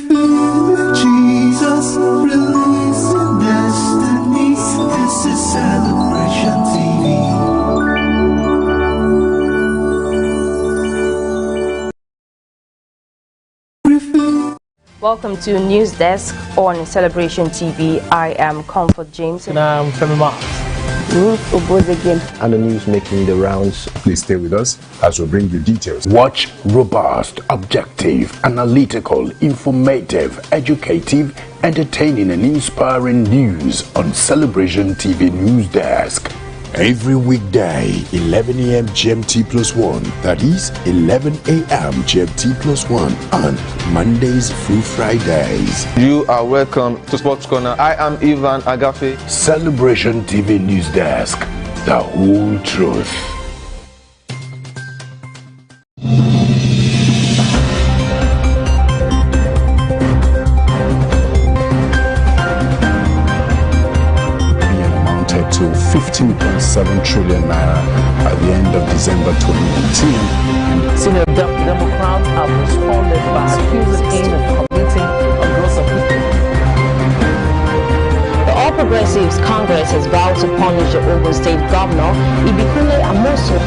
Jesus, releasing destinies. This is Celebration TV. Welcome to News Desk on Celebration TV. I am Comfort James. And I'm Femima. And the news making the rounds. Please stay with us as we bring you details. Watch robust, objective, analytical, informative, educative, entertaining and inspiring news on Celebration TV News Desk. Every weekday, 11 a.m. GMT +1, that is 11 a.m. GMT +1 on Mondays through Fridays. You are welcome to Sports Corner. I am Ivan Agafe. Celebration TV News Desk, the whole truth. To 15.7 trillion naira at the end of December 2019. Senior Democrats have responded by accusing him of committing a gross offense. The All Progressives Congress has vowed to punish the Ogun State Governor, Ibikule Amosu.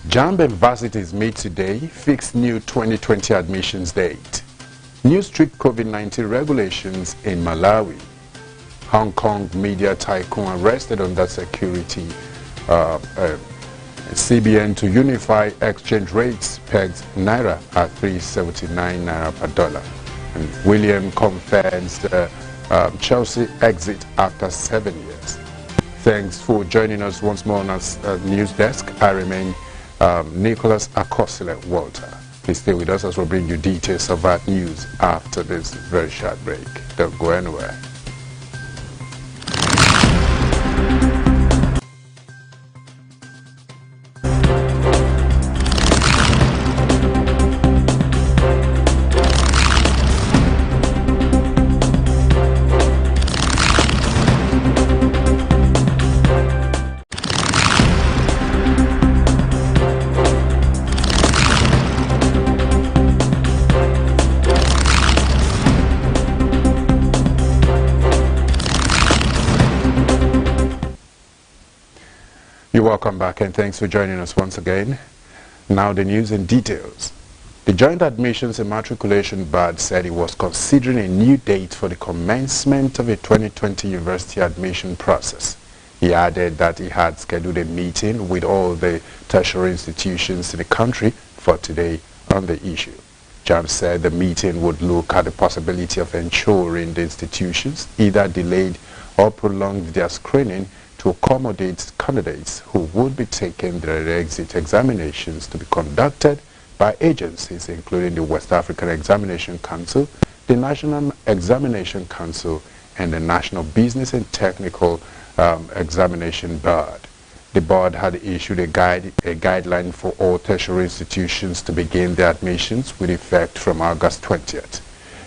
JAMB Universities meet today, fixed new 2020 admissions date. New strict COVID-19 regulations in Malawi. Hong Kong media tycoon arrested under security. CBN to unify exchange rates pegs Naira at 379 Naira per dollar. And William confirms Chelsea exit after 7 years. Thanks for joining us once more on our news desk. I remain Nicholas Akosile Walter. Please stay with us as we bring you details of that news after this very short break. Don't go anywhere. You're welcome back and thanks for joining us once again. Now the news in details. The Joint Admissions and Matriculation Board said it was considering a new date for the commencement of a 2020 university admission process. He added that he had scheduled a meeting with all the tertiary institutions in the country for today on the issue. JAMB said the meeting would look at the possibility of ensuring the institutions either delayed or prolonged their screening to accommodate candidates who would be taking their exit examinations to be conducted by agencies including the West African Examination Council, the National Examination Council, and the National Business and Technical Examination Board. The board had issued a guideline for all tertiary institutions to begin their admissions with effect from August 20th.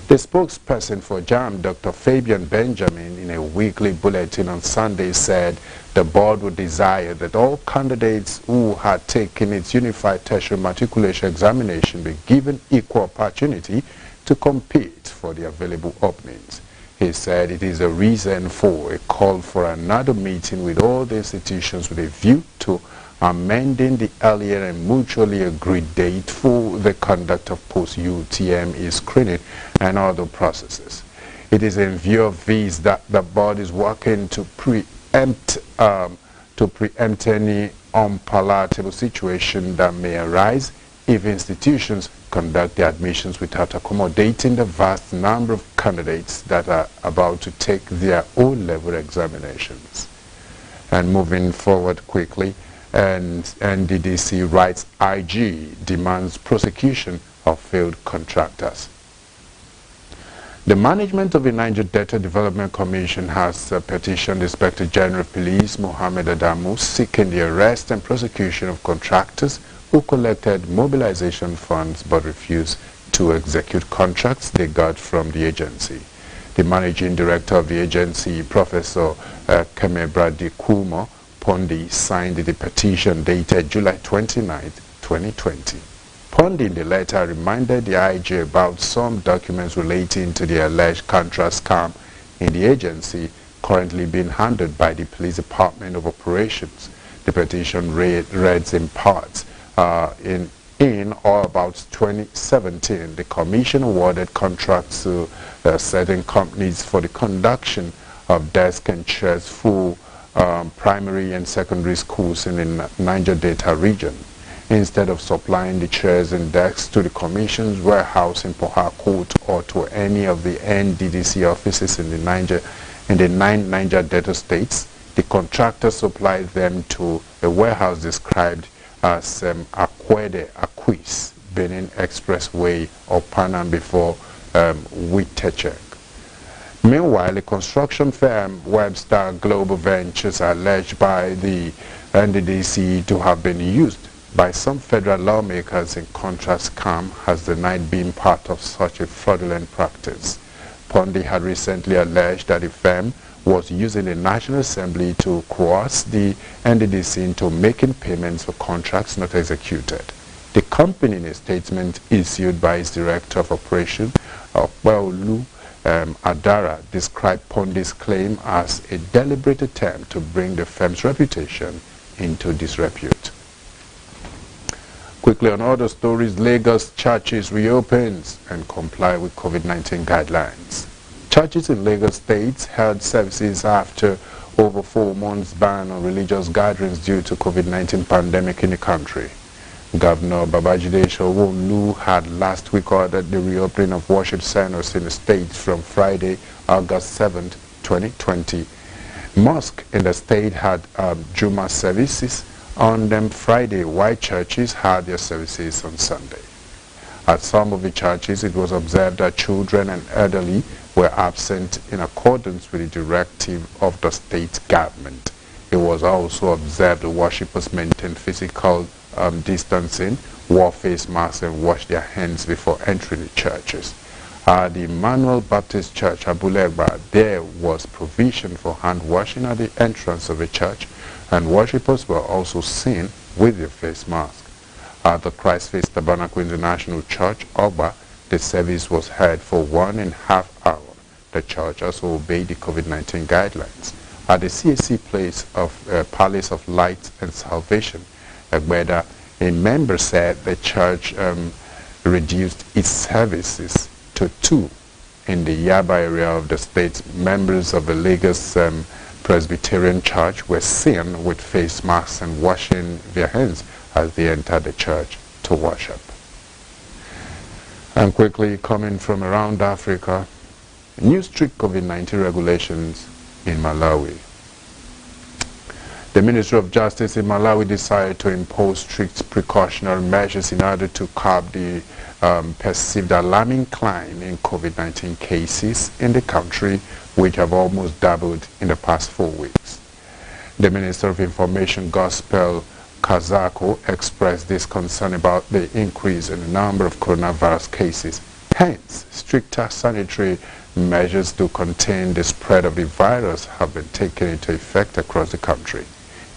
The spokesperson for JAMB, Dr. Fabian Benjamin, in a weekly bulletin on Sunday said the board would desire that all candidates who had taken its unified tertiary matriculation examination be given equal opportunity to compete for the available openings. He said it is a reason for a call for another meeting with all the institutions with a view to amending the earlier and mutually agreed date for the conduct of post-UTME screening and other processes. It is in view of these that the board is working to preempt any unpalatable situation that may arise if institutions conduct the admissions without accommodating the vast number of candidates that are about to take their O-level examinations. And moving forward quickly, and NDDC writes IG demands prosecution of failed contractors. The management of the Niger Delta Development Commission has petitioned the Inspector General of Police, Mohammed Adamu, seeking the arrest and prosecution of contractors who collected mobilization funds but refused to execute contracts they got from the agency. The managing director of the agency, Professor Kemebradikumo Pondi, signed the petition dated July 29, 2020. Pondi in the letter reminded the IG about some documents relating to the alleged contract scam in the agency currently being handled by the Police Department of Operations. The petition reads in parts, in or about 2017, the Commission awarded contracts to certain companies for the conduction of desk and chairs for primary and secondary schools in the Niger Delta region. Instead of supplying the chairs and desks to the Commission's warehouse in Port Harcourt or to any of the NDDC offices in the 9 Niger Delta states, the contractor supplied them to a warehouse described as Akwede Akwis, Benin Expressway or Panam before Witechek. Meanwhile, the construction firm Webster Global Ventures alleged by the NDDC to have been used by some federal lawmakers in contract scam has denied being part of such a fraudulent practice. Pondi had recently alleged that the firm was using the National Assembly to coerce the NDDC into making payments for contracts not executed. The company, in a statement issued by its Director of Operations, Okpeolu Adara, described Pondi's claim as a deliberate attempt to bring the firm's reputation into disrepute. Quickly on other stories, Lagos churches reopens and comply with COVID-19 guidelines. Churches in Lagos State held services after over 4 months ban on religious gatherings due to COVID-19 pandemic in the country. Governor Babajide Sanwo-Olu had last week ordered the reopening of worship centers in the state from Friday, August 7, 2020. Mosques in the state had Juma services on Friday, while churches had their services on Sunday. At some of the churches, it was observed that children and elderly were absent in accordance with the directive of the state government. It was also observed the worshippers maintained physical distancing, wore face masks, and washed their hands before entering the churches. At the Emmanuel Baptist Church, Abulegba, there was provision for hand washing at the entrance of the church, and worshippers were also seen with their face masks. At the Christ Face Tabernacle International Church, Oba, the service was held for 1.5 hours. The church also obeyed the COVID-19 guidelines. At the CAC Palace of Light and Salvation, Egbeda, a member said the church reduced its services to 2 in the Yaba area of the state. Members of the Lagos Presbyterian Church were seen with face masks and washing their hands as they entered the church to worship. And quickly, coming from around Africa, new strict COVID-19 regulations in Malawi. The Ministry of Justice in Malawi decided to impose strict precautionary measures in order to curb the perceived alarming climb in COVID-19 cases in the country, which have almost doubled in the past 4 weeks. The Minister of Information, Gospel Kazako, expressed this concern about the increase in the number of coronavirus cases. Hence, stricter sanitary measures to contain the spread of the virus have been taken into effect across the country.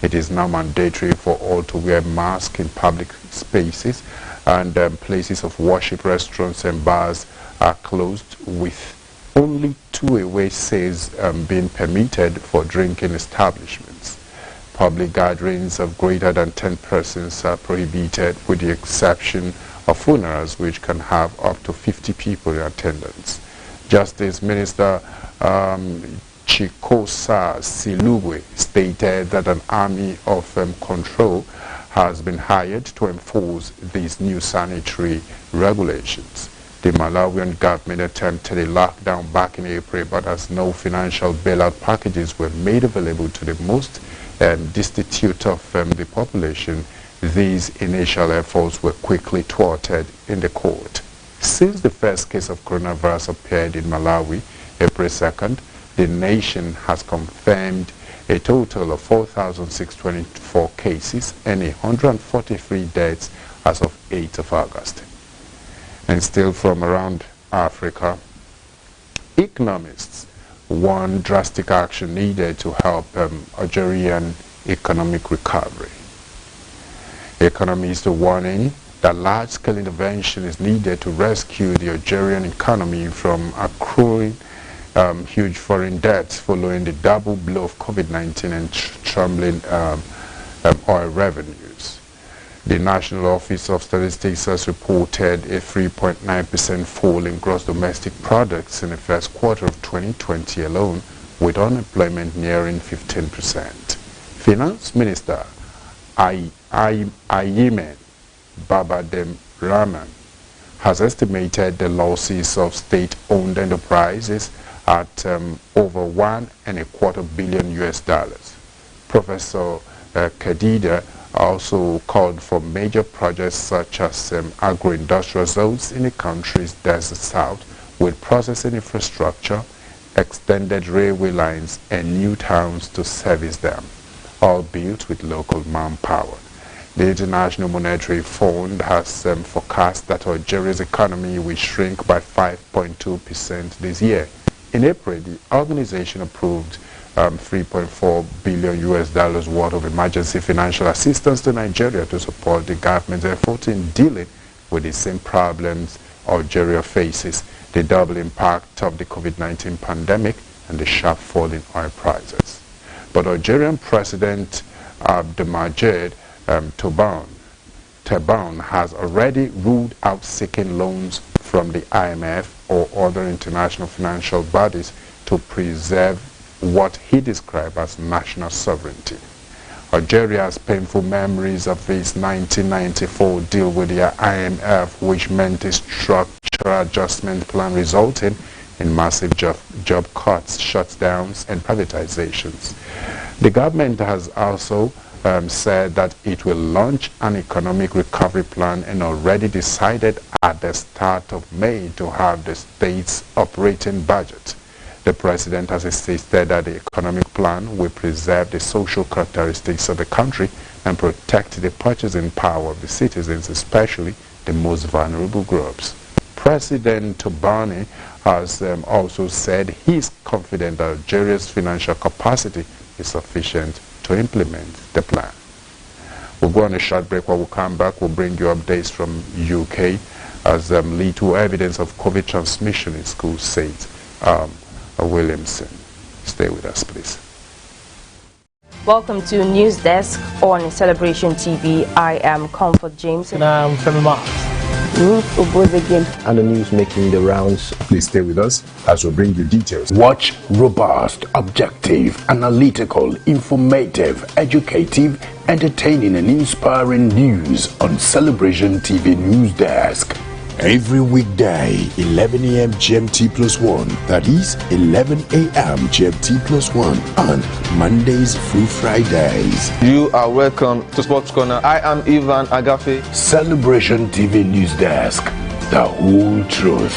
It is now mandatory for all to wear masks in public spaces, and places of worship, restaurants and bars are closed, with only 2 away sales being permitted for drinking establishments. Public gatherings of greater than 10 persons are prohibited, with the exception of funerals, which can have up to 50 people in attendance. Justice Minister Chikosa Silugwe stated that an army of control has been hired to enforce these new sanitary regulations. The Malawian government attempted a lockdown back in April, but as no financial bailout packages were made available to the most destitute of the population, these initial efforts were quickly thwarted in the court. Since the first case of coronavirus appeared in Malawi, April 2nd, the nation has confirmed a total of 4,624 cases and 143 deaths as of 8th of August. And still from around Africa, economists warn drastic action needed to help Algerian economic recovery. Economists are warning that large-scale intervention is needed to rescue the Algerian economy from accruing huge foreign debts following the double blow of COVID-19 and trembling oil revenues. The National Office of Statistics has reported a 3.9% fall in gross domestic products in the first quarter of 2020 alone, with unemployment nearing 15%. Finance Minister Ayman Babadem Rahman has estimated the losses of state-owned enterprises at over $1.25 billion US. Professor Kadida also called for major projects such as agro-industrial zones in the country's desert south with processing infrastructure, extended railway lines and new towns to service them, all built with local manpower. The International Monetary Fund has forecast that Algeria's economy will shrink by 5.2% this year. In April, the organization approved $3.4 billion US worth of emergency financial assistance to Nigeria to support the government's effort in dealing with the same problems Algeria faces, the double impact of the COVID-19 pandemic and the sharp fall in oil prices. But Algerian President Abdelmadjid Tebboune has already ruled out seeking loans from the IMF or other international financial bodies to preserve what he described as national sovereignty. Algeria's painful memories of its 1994 deal with the IMF, which meant a structural adjustment plan resulting in massive job cuts, shutdowns and privatizations. The government has also said that it will launch an economic recovery plan and already decided at the start of May to have the state's operating budget. The president has insisted that the economic plan will preserve the social characteristics of the country and protect the purchasing power of the citizens, especially the most vulnerable groups. President Tebboune has also said he is confident that Algeria's financial capacity is sufficient to implement the plan. We'll go on a short break. While we come back, we'll bring you updates from UK as little evidence of COVID transmission in schools, says Williamson. Stay with us, please. Welcome to News Desk on Celebration TV. I am Comfort James. And I'm Femi Marks. And the news making the rounds. Please stay with us as we bring you details. Watch robust, objective, analytical, informative, educative, entertaining and inspiring news on Celebration TV News Desk. Every weekday, 11 a.m. GMT+1. That is 11 a.m. GMT+1 on Mondays through Fridays. You are welcome to Sports Corner. I am Ivan Agafe. Celebration TV News Desk. The whole truth.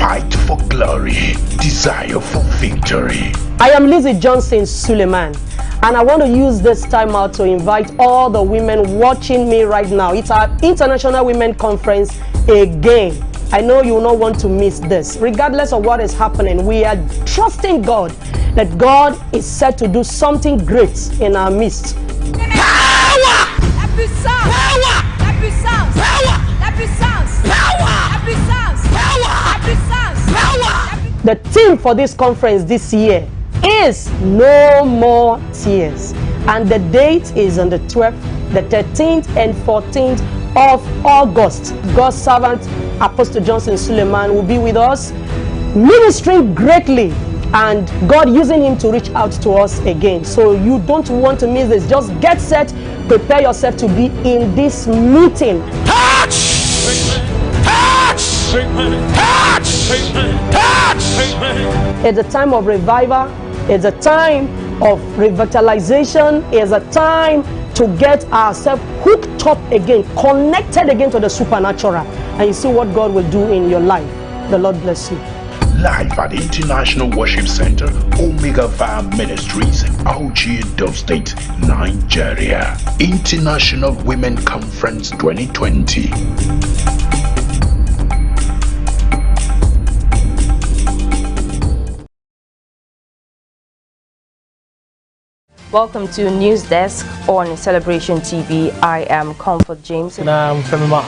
Fight for glory. Desire for victory. I am Lizzie Johnson Suleiman, and I want to use this time out to invite all the women watching me right now. It's our International Women Conference again. I know you will not want to miss this. Regardless of what is happening, we are trusting God that God is set to do something great in our midst. Power! Happy sounds! Power! Happy sounds! Power! Happy sounds! Power! Happy sounds! Power! Happy sounds! Power! The theme for this conference this year is No More Tears, and the date is on the 12th, the 13th and 14th of August. God's servant Apostle Johnson Suleiman will be with us, ministering greatly, and God using him to reach out to us again. So you don't want to miss this. Just get set, prepare yourself to be in this meeting. Touch! Touch! Touch! Touch! It's a time of revival. It's a time of revitalization. It's a time to get ourselves hooked up again, connected again to the supernatural. And you see what God will do in your life. The Lord bless you. live at International Worship Center, Omega Fire Ministries, Algerian State, Nigeria. International Women Conference 2020. Welcome to News Desk on Celebration TV. I am Comfort James. And I'm Femi Mark.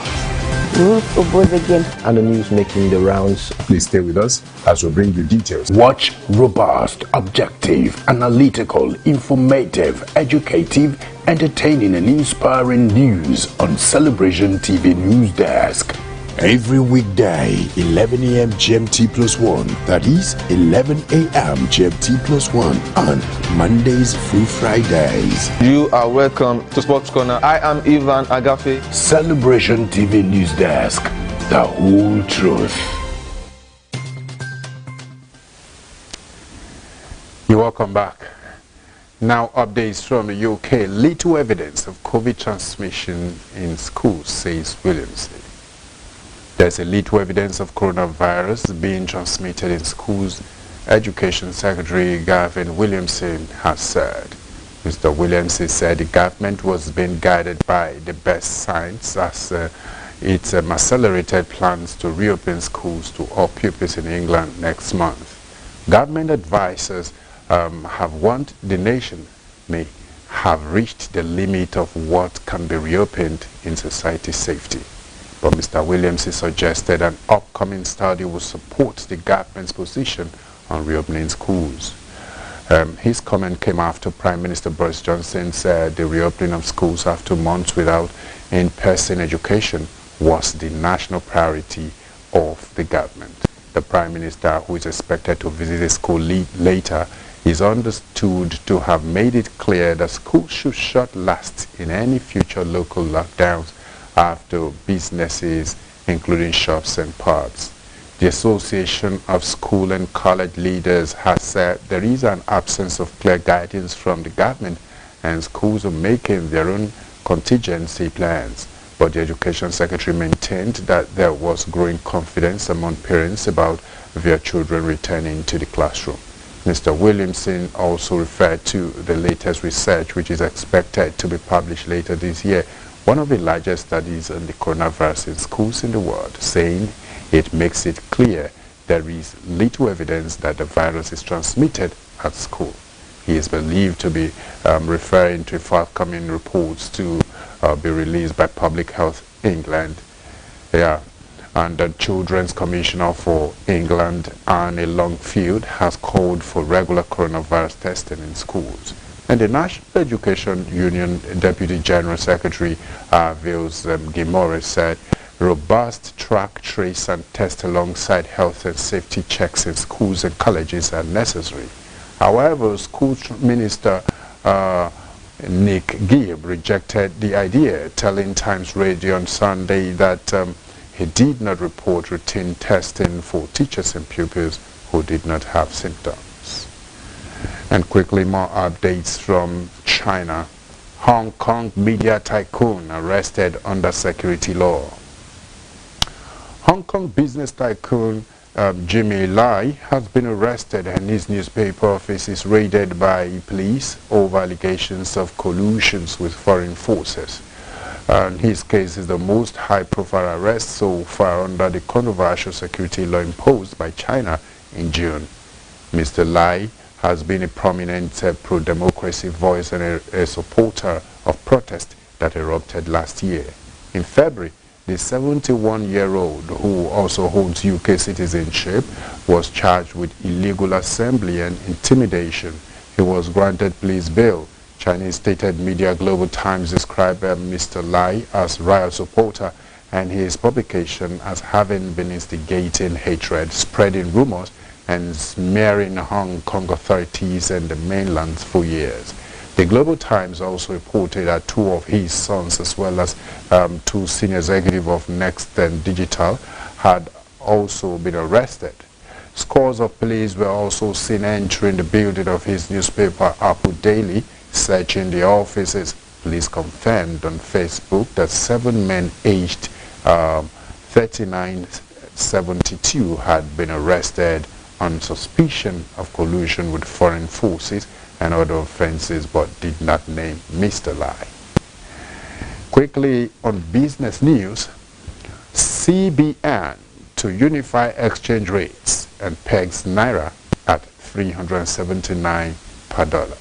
And the news making the rounds. Please stay with us as we bring you details. Watch robust, objective, analytical, informative, educative, entertaining and inspiring news on Celebration TV News Desk. Every weekday, 11 a.m. GMT plus 1. That is 11 a.m. GMT plus 1 on Mondays through Fridays. You are welcome to Sports Corner. I am Ivan Agafe. Celebration TV News Desk. The whole truth. You're welcome back. Now updates from the UK. Little evidence of COVID transmission in schools, says Williamson. There's a little evidence of coronavirus being transmitted in schools, Education Secretary Gavin Williamson has said. Mr. Williamson said the government was being guided by the best science as it accelerated plans to reopen schools to all pupils in England next month. Government advisors have warned the nation may have reached the limit of what can be reopened in society safety. But Mr. Williamson suggested an upcoming study will support the government's position on reopening schools. His comment came after Prime Minister Boris Johnson said the reopening of schools after months without in-person education was the national priority of the government. The Prime Minister, who is expected to visit the school later, is understood to have made it clear that schools should shut last in any future local lockdowns after businesses, including shops and pubs. The Association of School and College Leaders has said there is an absence of clear guidance from the government and schools are making their own contingency plans. But the Education Secretary maintained that there was growing confidence among parents about their children returning to the classroom. Mr. Williamson also referred to the latest research, which is expected to be published later this year, one of the largest studies on the coronavirus in schools in the world, saying it makes it clear there is little evidence that the virus is transmitted at school. He is believed to be referring to forthcoming reports to be released by Public Health England. And the Children's Commissioner for England, Anne Longfield, has called for regular coronavirus testing in schools. And the National Education Union Deputy General Secretary Vils Gimore said robust track, trace and test alongside health and safety checks in schools and colleges are necessary. However, School Minister Nick Gibb rejected the idea, telling Times Radio on Sunday that he did not report routine testing for teachers and pupils who did not have symptoms. And quickly, more updates from China. Hong Kong media tycoon arrested under security law. Hong Kong business tycoon Jimmy Lai has been arrested and his newspaper office is raided by police over allegations of collusions with foreign forces. And his case is the most high-profile arrest so far under the controversial security law imposed by China in June. Mr. Lai has been a prominent pro-democracy voice and a supporter of protest that erupted last year. In February, the 71-year-old, who also holds UK citizenship, was charged with illegal assembly and intimidation. He was granted police bail. Chinese stated media Global Times described Mr. Lai as riot supporter and his publication as having been instigating hatred, spreading rumors and smearing Hong Kong authorities and the mainland for years. The Global Times also reported that two of his sons, as well as two senior executives of Next and Digital, had also been arrested. Scores of police were also seen entering the building of his newspaper, Apple Daily, searching the offices. Police confirmed on Facebook that 7 men aged 39-72 had been arrested on suspicion of collusion with foreign forces and other offenses, but did not name Mr. Lai. Quickly on business news, CBN to unify exchange rates and pegs Naira at 379 per dollar.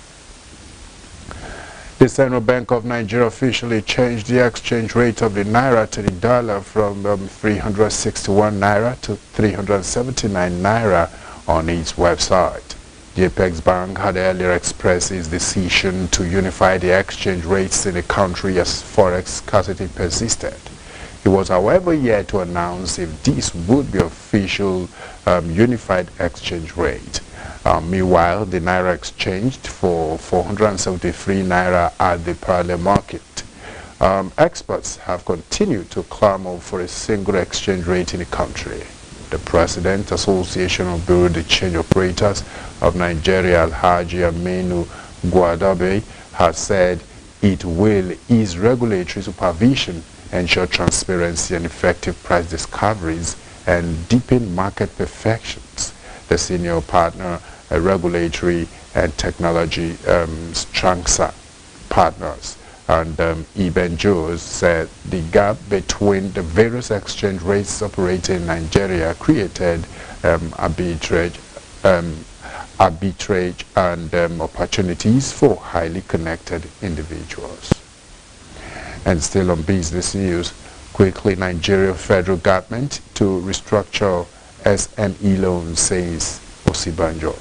The Central Bank of Nigeria officially changed the exchange rate of the Naira to the dollar from 361 Naira to 379 Naira on its website. The Apex Bank had earlier expressed its decision to unify the exchange rates in the country as forex scarcity persisted. It was, however, yet to announce if this would be official unified exchange rate. Meanwhile, the Naira exchanged for 473 Naira at the parallel market. Experts have continued to clamor for a single exchange rate in the country. The President, Association of Bureau de Change Operators of Nigeria, Alhaji Aminu Gwadabe, has said it will ease regulatory supervision, ensure transparency and effective price discoveries, and deepen market perfections. The senior partner, regulatory and technology Strangsa partners, and Eben Joes said the gap between the various exchange rates operating in Nigeria created arbitrage and opportunities for highly connected individuals. And still on business news, quickly, Nigeria federal government to restructure SME loans, says Osibanjo.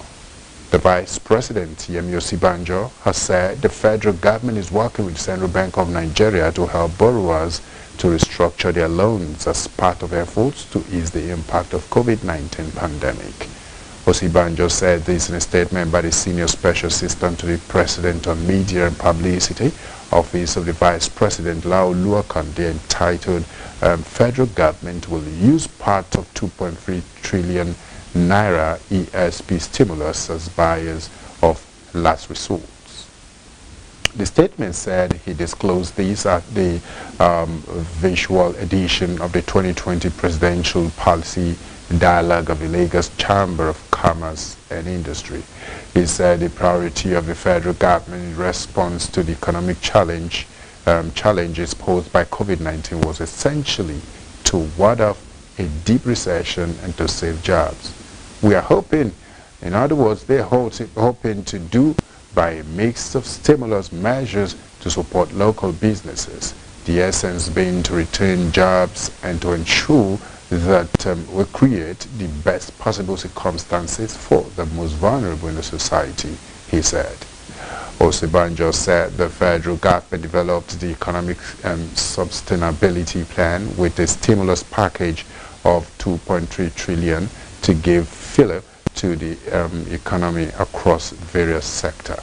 The Vice President, Yemi Osibanjo, has said the federal government is working with the Central Bank of Nigeria to help borrowers to restructure their loans as part of efforts to ease the impact of COVID-19 pandemic. Osibanjo said this in a statement by the Senior Special Assistant to the President on Media and Publicity, Office of the Vice President, Lao Luakande, entitled Federal Government will use part of 2.3 trillion Naira ESP stimulus as buyers of last resorts. The statement said he disclosed this at the visual edition of the 2020 Presidential Policy Dialogue of the Lagos Chamber of Commerce and Industry. He said the priority of the federal government in response to the economic challenges posed by COVID-19 was essentially to ward off a deep recession and to save jobs. We are hoping, in other words, they're hoping to do by a mix of stimulus measures to support local businesses, the essence being to retain jobs and to ensure that we create the best possible circumstances for the most vulnerable in the society, he said. Osibanjo said the federal government developed the economic sustainability plan with a stimulus package of 2.3 trillion to give fillip to the economy across various sectors.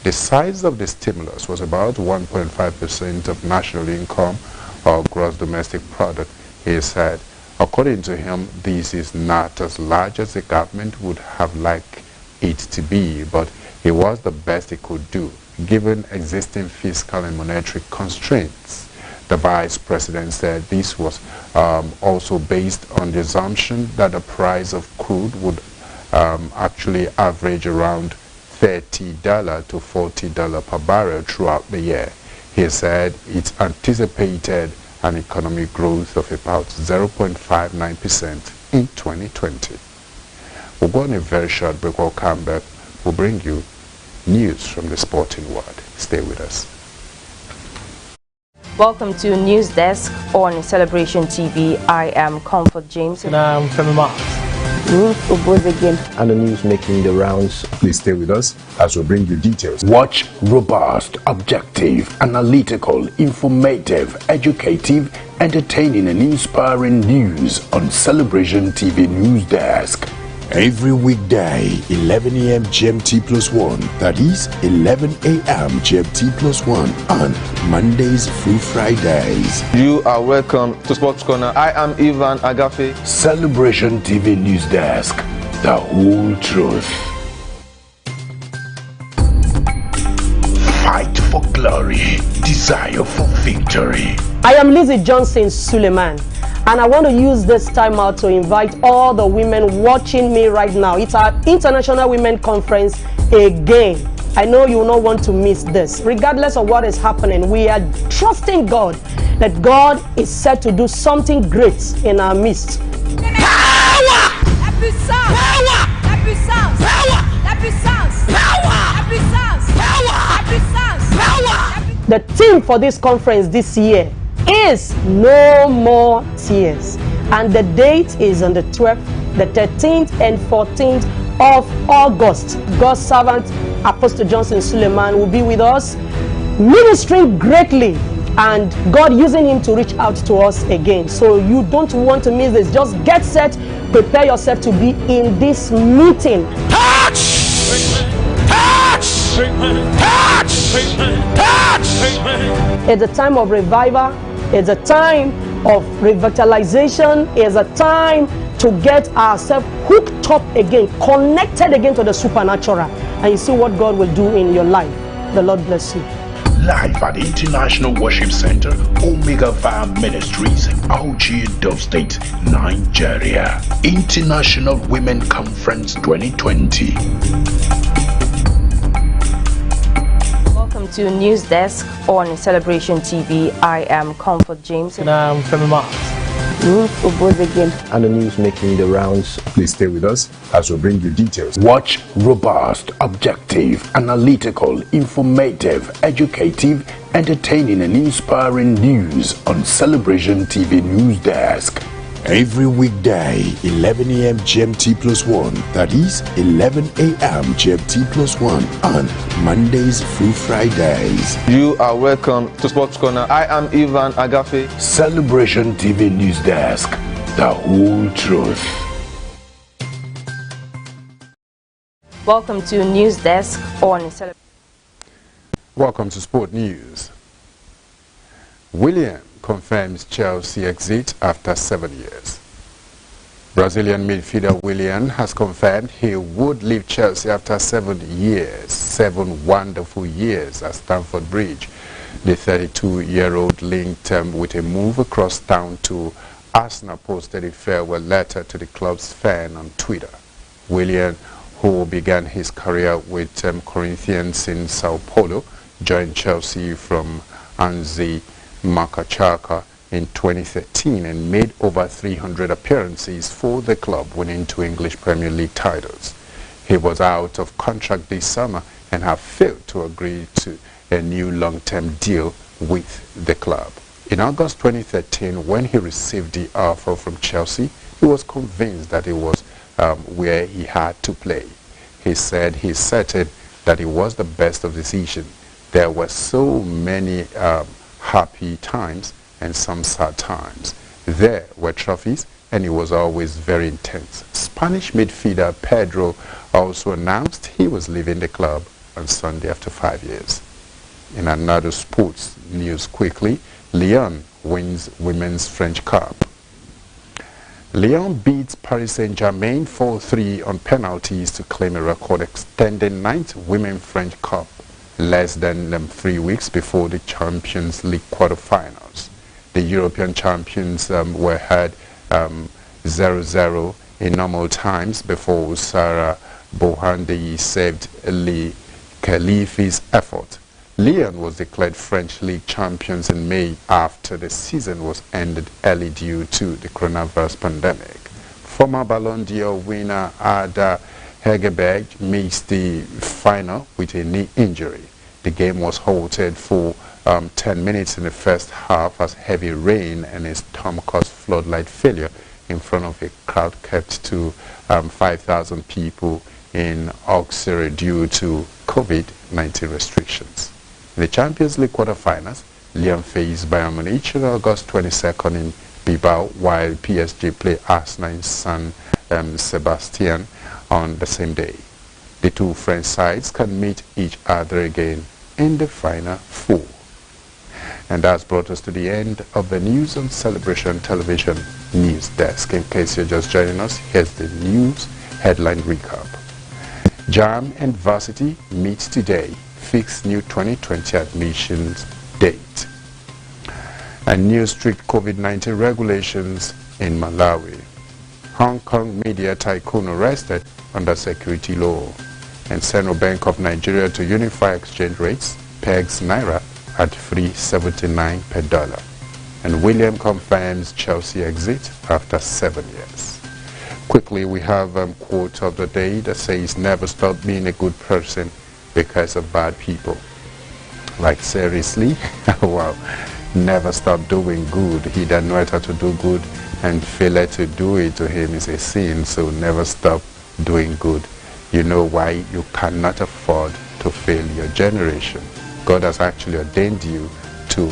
The size of the stimulus was about 1.5% of national income or gross domestic product, he said. According to him, this is not as large as the government would have liked it to be, but it was the best it could do, given existing fiscal and monetary constraints. The Vice President said this was also based on the assumption that the price of crude would actually average around $30 to $40 per barrel throughout the year. He said it anticipated an economic growth of about 0.59% in 2020. We'll go on a very short break. We'll come back. We'll bring you news from the sporting world. Stay with us. Welcome to News Desk on Celebration TV. I am Comfort James. And I'm Femi Mark. And the news making the rounds. Please stay with us as we bring you details. Watch robust, objective, analytical, informative, educative, entertaining and inspiring news on Celebration TV News Desk. Every weekday, 11 a.m. GMT +1. That is 11 a.m. GMT +1 on Mondays through Fridays. You are welcome to Sports Corner. I am Ivan Agafe. Celebration TV News Desk. The whole truth. Fight for glory. Desire for victory. I am Lizzie Johnson Suleiman, And I want to use this time out to invite all the women watching me right now. It's our International Women Conference again. I know you will not want to miss this. Regardless of what is happening, we are trusting God that God is set to do something great in our midst. Power! Happy sounds! Power! Happy sounds! Power! Happy sounds! Power! Happy sounds! Power! Happy sounds! Power! The theme for this conference this year is No More Tears. And the date is on the 12th, the 13th and 14th of August. God's servant, Apostle Johnson Suleiman, will be with us, ministering greatly, and God using him to reach out to us again. So you don't want to miss this. Just get set, prepare yourself to be in this meeting. Touch! Touch! Touch! Touch! It's a time of revival. It's a time of revitalization. It's a time to get ourselves hooked up again, connected again to the supernatural. And you see what God will do in your life. The Lord bless you. Live at the International Worship Center, Omega Fire Ministries, Algerian State, Nigeria. International Women Conference 2020. Welcome to News Desk on Celebration TV. I am Comfort James. And I'm Femi Mark. And the news making the rounds. Please stay with us as we bring you details. Watch robust, objective, analytical, informative, educative, entertaining and inspiring news on Celebration TV News Desk. Every weekday, 11 a.m. GMT plus 1. That is 11 a.m. GMT plus 1 on Mondays through Fridays. You are welcome to Sports Corner. I am Ivan Agafe. Celebration TV News Desk. The whole truth. Welcome to News Desk on Celebration. Welcome to Sport News. Willian confirms Chelsea exit after 7 years. Brazilian midfielder Willian has confirmed he would leave Chelsea after 7 years, 7 wonderful years at Stamford Bridge. The 32-year-old linked with a move across town to Arsenal posted a farewell letter to the club's fan on Twitter. Willian, who began his career with Corinthians in Sao Paulo, joined Chelsea from Anzi Makachaka in 2013 and made over 300 appearances for the club, winning 2 English Premier League titles. He was out of contract this summer and have failed to agree to a new long-term deal with the club. In August 2013, when he received the offer from Chelsea, he was convinced that it was where he had to play. He said he's certain that it was the best of decision. There were so many happy times and some sad times. There were trophies and it was always very intense. Spanish midfielder Pedro also announced he was leaving the club on Sunday after 5 years. In another sports news quickly, Lyon wins Women's French Cup. Lyon beats Paris Saint-Germain 4-3 on penalties to claim a record-extending 9th Women's French Cup, less than 3 weeks before the Champions League quarterfinals. The European champions were had 0-0 in normal times before Sarah Bohandi saved Le Khalifi's effort. Lyon was declared French League champions in May after the season was ended early due to the coronavirus pandemic. Former Ballon d'Or winner Ada Hegerberg missed the final with a knee injury. The game was halted for 10 minutes in the first half as heavy rain and a storm caused floodlight failure in front of a crowd kept to 5,000 people in Auxerre due to COVID-19 restrictions. In the Champions League quarterfinals, Lyon faced Bayern Munich on August 22nd in Bilbao, while PSG play Arsenal in San Sebastian on the same day. The two French sides can meet each other again in the final 4. And that's brought us to the end of the news on Celebration Television News Desk. In case you're just joining us, here's the news headline recap. JAM and Varsity meets today, fix new 2020 admissions date. And new strict COVID-19 regulations in Malawi. Hong Kong media tycoon arrested under security law. And Central Bank of Nigeria to unify exchange rates, pegs Naira at 3.79 per dollar. And William confirms Chelsea exit after 7 years. Quickly, we have quote of the day that says, never stop being a good person because of bad people. Like seriously? Wow. Never stop doing good. He that knoweth how to do good and faileth to do it, to him is a sin. So never stop doing good. You know why? You cannot afford to fail your generation. God has actually ordained you to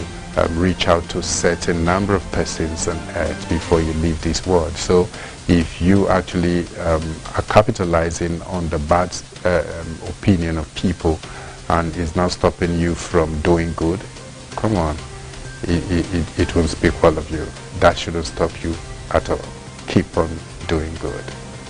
reach out to a certain number of persons on earth before you leave this world. So if you actually are capitalizing on the bad opinion of people and is now stopping you from doing good, come on, it won't speak well of you. That shouldn't stop you at all. Keep on doing good.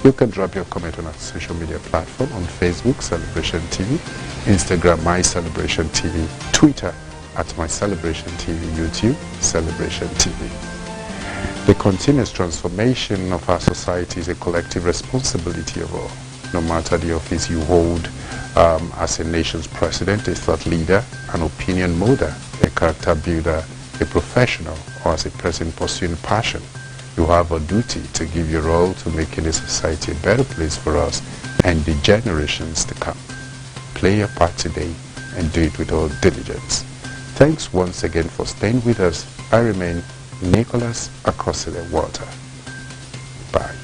You can drop your comment on our social media platform on Facebook, Celebration TV, Instagram, My Celebration TV, Twitter, at My Celebration TV, YouTube, Celebration TV. The continuous transformation of our society is a collective responsibility of all. No matter the office you hold as a nation's president, a thought leader, an opinion molder, a character builder, a professional, or as a person pursuing passion, you have a duty to give your all to making the society a better place for us and the generations to come. Play your part today and do it with all diligence. Thanks once again for staying with us. I remain Nicholas Akosile Walter. Bye.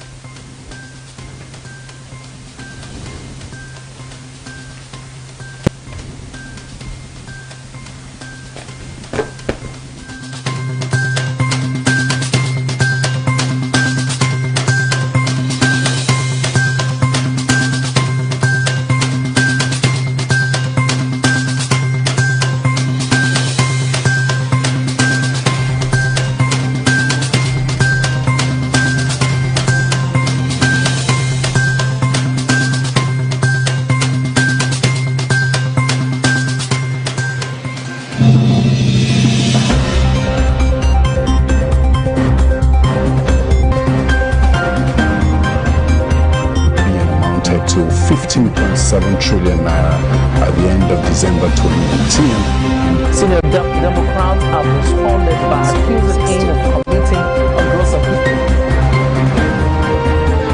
To 15.7 trillion naira at the end of December 2018. Senior Democrats have responded by accusing him of committing a gross offence.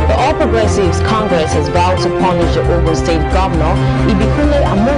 The All Progressives Congress has vowed to punish the Ogun State Governor Ibikunle Amo